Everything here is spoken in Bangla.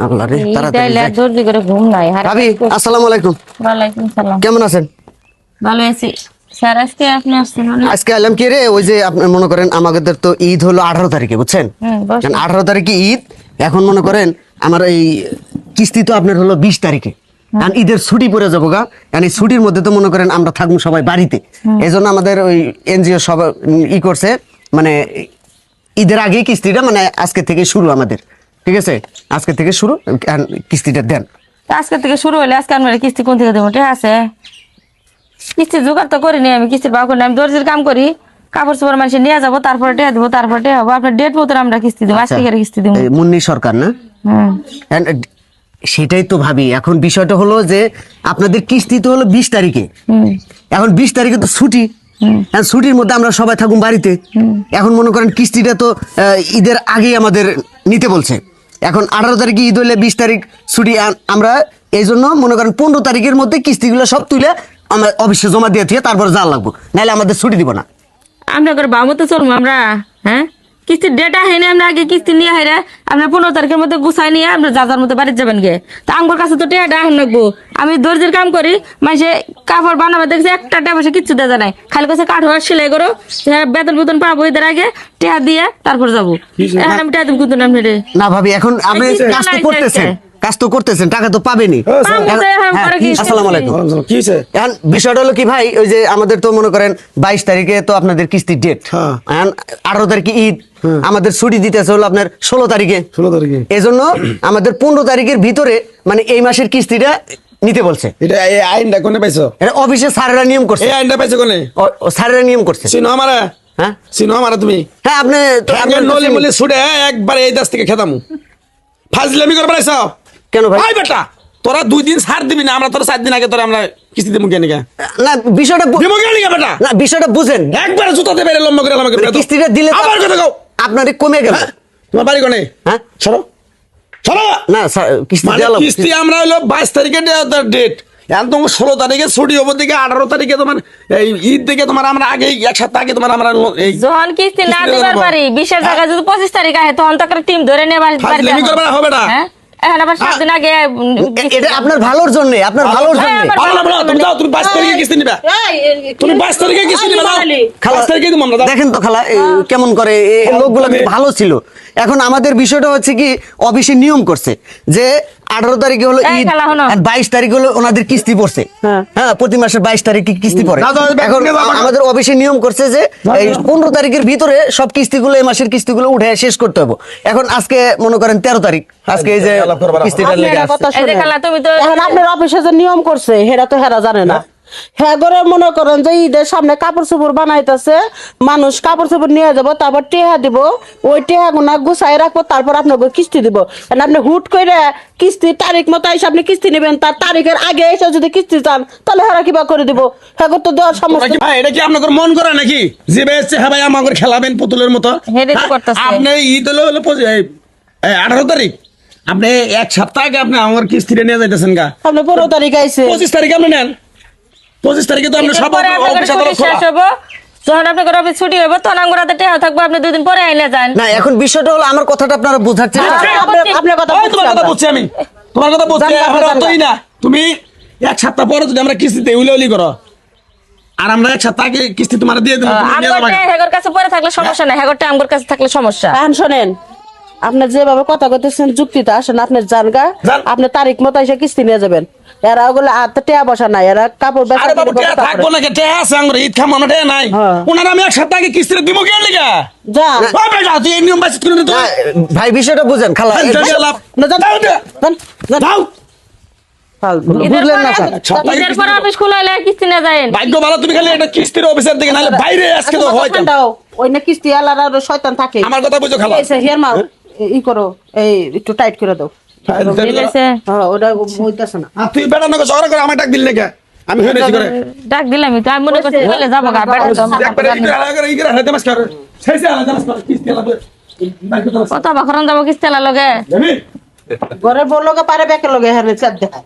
আল্লাহ রে, তাড়াতাড়ি তাইলে যাই। জলদি করে ঘুম নাই। ভাবি আসসালামু আলাইকুম, ওয়ালাইকুম সালাম। কেমন আছেন? ভালো আছি স্যার। আজকে আপনি আসছেন না? আজকে এলাম কি রে, ওই যে আপনার মনে করেন আমাদের তো ঈদ হলো 18 তারিখে, বুঝছেন? বসেন। 18 তারিখে ঈদ। এখন মনে করেন আমার এই কিস্তি তো আপনার হলো 20 তারিখে, কারণ ঈদের ছুটি পড়ে যাবো গা। কারণ এই ছুটির মধ্যে তো মনে করেন আমরা থাকবো সবাই বাড়িতে। এই জন্য আমাদের ওই এনজিও সব করছে, মানে ঈদের আগেই কিস্তিটা, মানে আজকে থেকে শুরু আমাদের, ঠিক আছে? আজকে থেকে শুরু, কিস্তিটা দেন। তা আজকে থেকে শুরু হলে আজকে আমরা কিস্তি কোন থেকে দেবো? ঠিক আছে, কিস্তি জোগাড় তো করিনি আমি, কিস্তির পাওয়া করিনি। আমি দর্জির কাম করি, কাপড় চোপড় মানুষের নিয়ে যাবো, তারপরে টেয়া দেবো, তারপরে টেয়া হবো। আপনার ডেট মতন আমরা কিস্তি দেবো, আজকে করে কিস্তি দেবো। এই মুন্নি সরকার না? And সেটাই তো ভাবি। এখন বিষয়টা হলো যে আপনাদের কিস্তি তো হলো 20 তারিখে। এখন 20 তারিখে তো ছুটি, ছুটির মধ্যে আমরা সবাই থাকুন বাড়িতে। এখন মনে করেন কিস্তিটা তো ঈদের আগেই আমাদের নিতে বলছে। এখন 18 তারিখে ঈদ হলে 20 তারিখ ছুটি, আমরা এই জন্য মনে করেন 15 তারিখের মধ্যে কিস্তিগুলো সব তুলে আমরা অফিসে জমা দিয়ে দিয়ে তারপর যা লাগবো, নাহলে আমাদের ছুটি দিব না। আমরা করে বাবু তো চলবো আমরা। হ্যাঁ, কিস্তির ডেটা হয়নি, আমরা আগে কিস্তি নিয়ে হাইরা আমরা 15 তারিখের মধ্যে গুছাই নিয়ে আমরা যার মধ্যে বাড়িতে যাবেন গে। তা আমার কাছে তো টেয়াটা এখন রাখবো। আমি দর্জির কাম করি, মানে কাপড় বানাবে দেখছি একটা টাকা কিচ্ছু দেওয়া নাই, খালি কাছে কাঠ হওয়ার সেলাই করো, বেতন বেতন পাবো এদের আগে টেয়া দিয়ে তারপর যাবো। এখন আমি টেয়া দেবো কিন্তু না রে। না ভাবি, এখন আপনি কাজ তো করতেছেন, কাজ তো করতেছেন, টাকা তো পাবেনই। আসসালামু আলাইকুম। কি হয়েছে? এখন বিষয়টা হলো কি ভাই, ওই যে আমাদের তো মনে করেন 22 তারিখে তো আপনাদের কিস্তির ডেট, 18 তারিখে ঈদ, আমাদের ছুটি দিতেছে হলো আপনার 16 তারিখে। 16 তারিখে এই জন্য আমাদের 15 তারিখের ভিতরে মানে এই মাসের কিস্তিটা নিতে বলছে। এটা এই আইনটা কোনে পাইছো? এটা অফিসে স্যারেরা নিয়ম করছে। এই আইনটা পাইছো কোনে? স্যারেরা নিয়ম করছে। চিনো আমারে? হ্যাঁ চিনো আমারে তুমি? হ্যাঁ, আপনি আগে নলি মলি ছুড়ে একবার এই দাস থেকে খেতামু। ফাজলামি করে পাইছো কেন ভাই? ভাই বেটা, তোরা 2 দিন ছাড় দিবি না, আমরা তোরা 4 দিন আগে তোরা আমরা কিস্তি দেবো কেন? না বিষয়টা দেবো কেন বেটা? না বিষয়টা বুঝেন। একবার জুতাতে বেরে লম্বা করে আমাকে কিস্তিটা দিলে তো আবার কথা কও। আপনার কমে গেল। তোমার বাড়ি কোনে? হ্যাঁ সরো সরো। না কিস্তি মানে দিলাম। কিস্তি আমরা হলো 22 তারিখে ডেট, এখন তোমার 16 তারিখে ছুটি হবো দিকে, 18 তারিখে তোমার এই ঈদ থেকে তোমার আমরা আগে এক সপ্তাহ আগে তোমার আমরা এই যখন কিস্তি না দিবার পারি 20-এর জায়গায় যদি 25 তারিখ আহে তখন তো একটা টিম ধরে নিয়ে বাড়িতে ফাজলামি করবে না, হবে না। হ্যাঁ, এখন আবার 7 দিন আগে এটা আপনার ভালোর জন্য, আপনার ভালোর জন্য। ভালো না, ভালো না, তুমি যাও, তুমি 22 তারিখে কিস্তি নিবা, তুমি 22 তারিখে কিস্তি নিবা না, 22 তারিখে তুমি আমরা দেখেন তো খালা কেমন করে, এই লোকগুলো কিন্তু ভালো ছিল। এখন আমাদের বিষয়টা হচ্ছে কি, অফিসে নিয়ম করছে যে 18 তারিখে হলো ঈদ, 22 তারিখ হলো ওনাদের কিস্তি পড়ছে। হ্যাঁ, প্রতি মাসের 22 তারিখে কিস্তি পড়ে। এখন আমাদের অফিসে নিয়ম করছে যে এই 15 তারিখের ভিতরে সব কিস্তিগুলো, এই মাসের কিস্তিগুলো উঠে শেষ করতে হবে। এখন আজকে মনে করেন 13 তারিখ, আজকে এই যে কিস্তিটা লেগে আছে। তুমি তো এখন আপনার অফিসে যে নিয়ম করছে হেরা তো হেরা জানে না। হ্যাঁ করে মনে করেন যে ঈদের সামনে কাপড় চোপড় বানাইতেছে, মানুষ কাপড় চোপড় নিয়ে যাবো, তারপর টেহা দিব, ওই টেহা গুনা গুছাই রাখবো, তারপর আপনাকে কিস্তি দিব। আপনি হুট করে কিস্তি তারিখ মতো এসে আপনি কিস্তি নেবেন, তার তারিখের আগে এসে যদি কিস্তি চান তাহলে হেরা কিবা করে দিব? হ্যাঁ তো দেওয়ার সমস্যা। ভাই এটা কি আপনাদের মন করে নাকি যে বেচছে হ্যাঁ ভাই আমাকে খেলাবেন পুতুলের মতো? আপনি ঈদ হলো 18 তারিখ, আপনি এক সপ্তাহ আগে আপনি আমার কিস্তিটা নিয়ে যাইতেছেন গা। আপনি 15 তারিখ আইছে, 25 তারিখে আপনি নেন। 25 তারিখে তো আপনি সব অফিস শেষ হবো, যখন আপনার অফিস ছুটি হইব তখন আমার হাতে টেহা থাকবো, আপনি 2 দিন পরে আইলে যান। না এখন বিষয়টা হলো আমার কথাটা আপনারা বোঝাচ্ছেন। আপনার কথা তোমার কথা বুঝছি আমি, তোমার কথা বুঝছি। এখন অতই না, তুমি এক সপ্তাহ পরে যদি আমরা কিস্তিতে উইলি করো আর আমরা এক সপ্তাহ আগে কিস্তি তোমার দিয়ে দেবো, হেগর কাছে পরে থাকলে সমস্যা নাই, হেগরটা আমার কাছে থাকলে সমস্যা। এখন শোনেন, আপনি যেভাবে কথা কইতেছেন যুক্তিতে আসেন, আপনি জানগা আপনি তারিখ মতো এসে কিস্তি নিয়ে যাবেন। এরা ওগুলো টেয়া বসা নাই, এরা কাপড় আরে বাবু টেয়া থাকবো না, টেয়া আছে আমরা ঈদ খাম আমরা টেয়া নাই। ওনারা আমি এক সপ্তাহ আগে কিস্তিটা দিব কেন লিগা? যা তুই এই নিয়ম বাঁচিত করে দিতে ভাই বিষয়টা বুঝেন খালা। দাও বুঝলেন না স্যার? ঈদের পরে অফিস খোলা হলে কিস্তি না যায়। ভাগ্য ভালো তুমি খালি একটা কিস্তির অফিসার দিকে, নাহলে বাইরে আজকে তো হয় ওই না কিস্তি আলাদা শয়তান থাকে। আমার কথা বুঝো খালা। হিয়ার মা ই করো, এই একটু টাইট করে দাও। ওটা হইতাছে না। তুই বেড়া নকে ঝগড়া করে আমার ডাক দিল নাকি? আমি হয়ে গেছি করে ডাক দিলাম তো, আমি মনে করছি বলে যাবো গা বেড়া তো একবারে ইগরা হাতে মাস কর শেষে আলাদা মাস কর কিস্তি আলাদা কত বাখরান যাবো কিস্তি আলা লগে। জানি ঘরে বললো পারে বেকের লগে হ্যাঁ চাপ দেখায়।